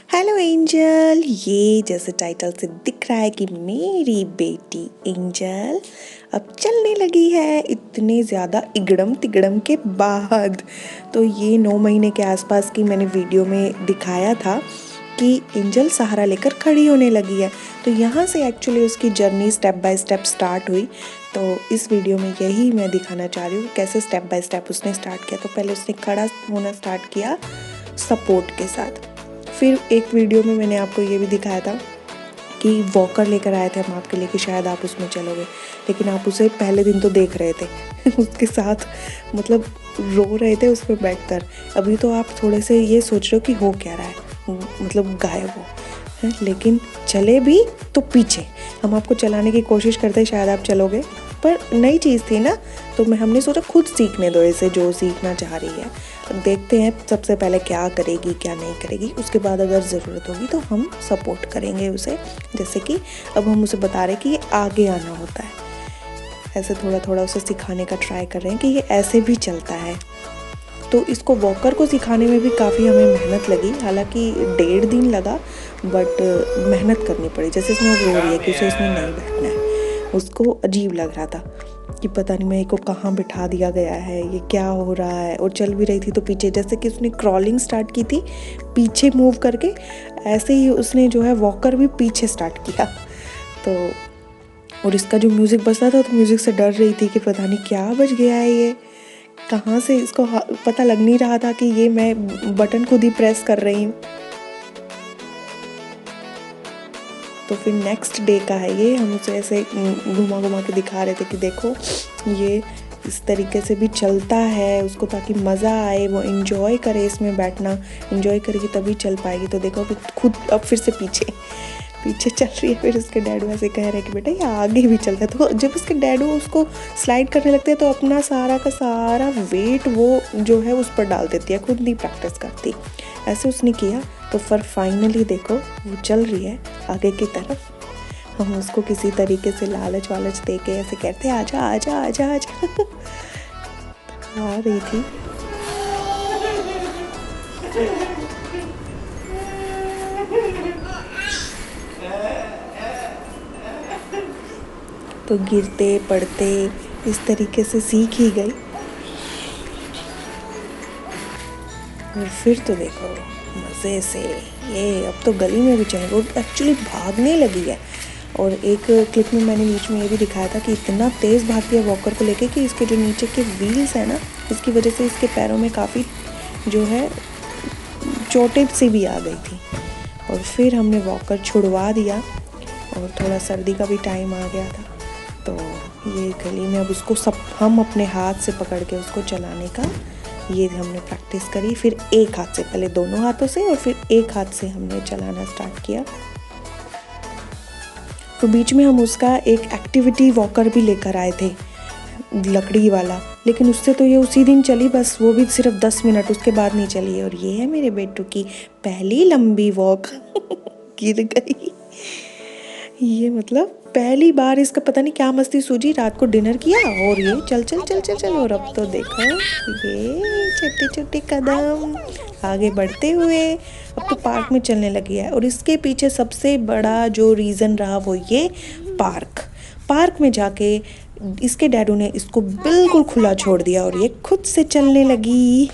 Hello angel. ये जैसे title से दिख रहा है कि मेरी बेटी एंजल अब चलने लगी है इतने ज़्यादा इगड़म तिगड़म के बाद। तो ये 9 महीने के आसपास की मैंने वीडियो में दिखाया था कि एंजल सहारा लेकर खड़ी होने लगी है। तो यहाँ से एक्चुअली उसकी journey step by step start हुई। तो इस वीडियो में यही मैं दिखाना चाह रही हूँ कैसे स्टेप बाय स्टेप उसने स्टार्ट किया। तो पहले उसने खड़ा होना स्टार्ट किया सपोर्ट के साथ। फिर एक वीडियो में मैंने आपको ये भी दिखाया था कि वॉकर लेकर आए थे हम आपके लिए कि शायद आप उसमें चलोगे, लेकिन आप उसे पहले दिन तो देख रहे थे उसके साथ मतलब रो रहे थे उस पर बैठकर। अभी तो आप थोड़े से ये सोच रहे हो कि हो क्या रहा है, मतलब गायब हो है, लेकिन चले भी तो पीछे हम आपको चलाने की कोशिश करते शायद आप चलोगे, पर नई चीज़ थी ना, तो हमने सोचा खुद सीखने दो इसे जो सीखना चाह रही है। देखते हैं सबसे पहले क्या करेगी क्या नहीं करेगी, उसके बाद अगर ज़रूरत होगी तो हम सपोर्ट करेंगे उसे। जैसे कि अब हम उसे बता रहे कि ये आगे आना होता है, ऐसे थोड़ा थोड़ा उसे सिखाने का ट्राई कर रहे हैं कि ये ऐसे भी चलता है। तो इसको वॉकर को सिखाने में भी काफ़ी हमें मेहनत लगी, हालांकि 1.5 दिन लगा, बट मेहनत करनी पड़ी। जैसे इसमें रो रही है कि उसे इसमें नहीं बैठना है, उसको अजीब लग रहा था कि पता नहीं मेरे को कहाँ बिठा दिया गया है, ये क्या हो रहा है। और चल भी रही थी तो पीछे, जैसे कि उसने क्रॉलिंग स्टार्ट की थी पीछे मूव करके, ऐसे ही उसने जो है वॉकर भी पीछे स्टार्ट किया। तो और इसका जो म्यूज़िक बजता था तो म्यूज़िक से डर रही थी कि पता नहीं क्या बज गया है, ये कहाँ से, इसको पता लग नहीं रहा था कि ये मैं बटन खुद ही प्रेस कर रही हूँ। तो फिर नेक्स्ट डे का है ये, हम उसे ऐसे घुमा घुमा के दिखा रहे थे कि देखो ये इस तरीके से भी चलता है, उसको ताकि मज़ा आए, वो इन्जॉय करे इसमें बैठना, इन्जॉय करेगी तभी चल पाएगी। तो देखो फिर खुद अब फिर से पीछे पीछे चल रही है। फिर उसके डैडू ऐसे कह रहे हैं कि बेटा ये आगे भी चलता है। तो जब उसके डैडू उसको स्लाइड करने लगते हैं तो अपना सारा का सारा वेट वो जो है उस पर डाल देती है, खुद नहीं प्रैक्टिस करती। ऐसे उसने किया तो फिर फाइनली देखो वो चल रही है आगे की तरफ। हम उसको किसी तरीके से लालच वालच दे के ऐसे कहते आजा आजा आजा आजा आ रही थी। तो गिरते पड़ते इस तरीके से सीख ही गई। और फिर तो देखो मज़े से ये अब तो गली में भी चलेगी, वो एक्चुअली भागने लगी है। और एक क्लिप में मैंने बीच में ये भी दिखाया था कि इतना तेज़ भागती है वॉकर को लेके कि इसके जो नीचे के व्हील्स हैं ना, इसकी वजह से इसके पैरों में काफ़ी जो है चोटें सी भी आ गई थी। और फिर हमने वॉकर छुड़वा दिया और थोड़ा सर्दी का भी टाइम आ गया था, तो ये गली में अब उसको सब हम अपने हाथ से पकड़ के उसको चलाने का ये हमने प्रैक्टिस करी। फिर एक हाथ से, पहले दोनों हाथों से और फिर एक हाथ से हमने चलाना स्टार्ट किया। तो बीच में हम उसका एक एक्टिविटी वॉकर भी लेकर आए थे लकड़ी वाला, लेकिन उससे तो ये उसी दिन चली, बस वो भी सिर्फ 10 मिनट, उसके बाद नहीं चली। और ये है मेरे बेटू की पहली लंबी वॉक गिर गई। ये मतलब पहली बार इसका पता नहीं क्या मस्ती सूझी, रात को डिनर किया और ये चल चल चल चल चल। और अब तो देखो ये छोटे छोटे कदम आगे बढ़ते हुए अब तो पार्क में चलने लगी है। और इसके पीछे सबसे बड़ा जो रीज़न रहा वो ये पार्क में जाके इसके डैडू ने इसको बिल्कुल खुला छोड़ दिया और ये खुद से चलने लगी।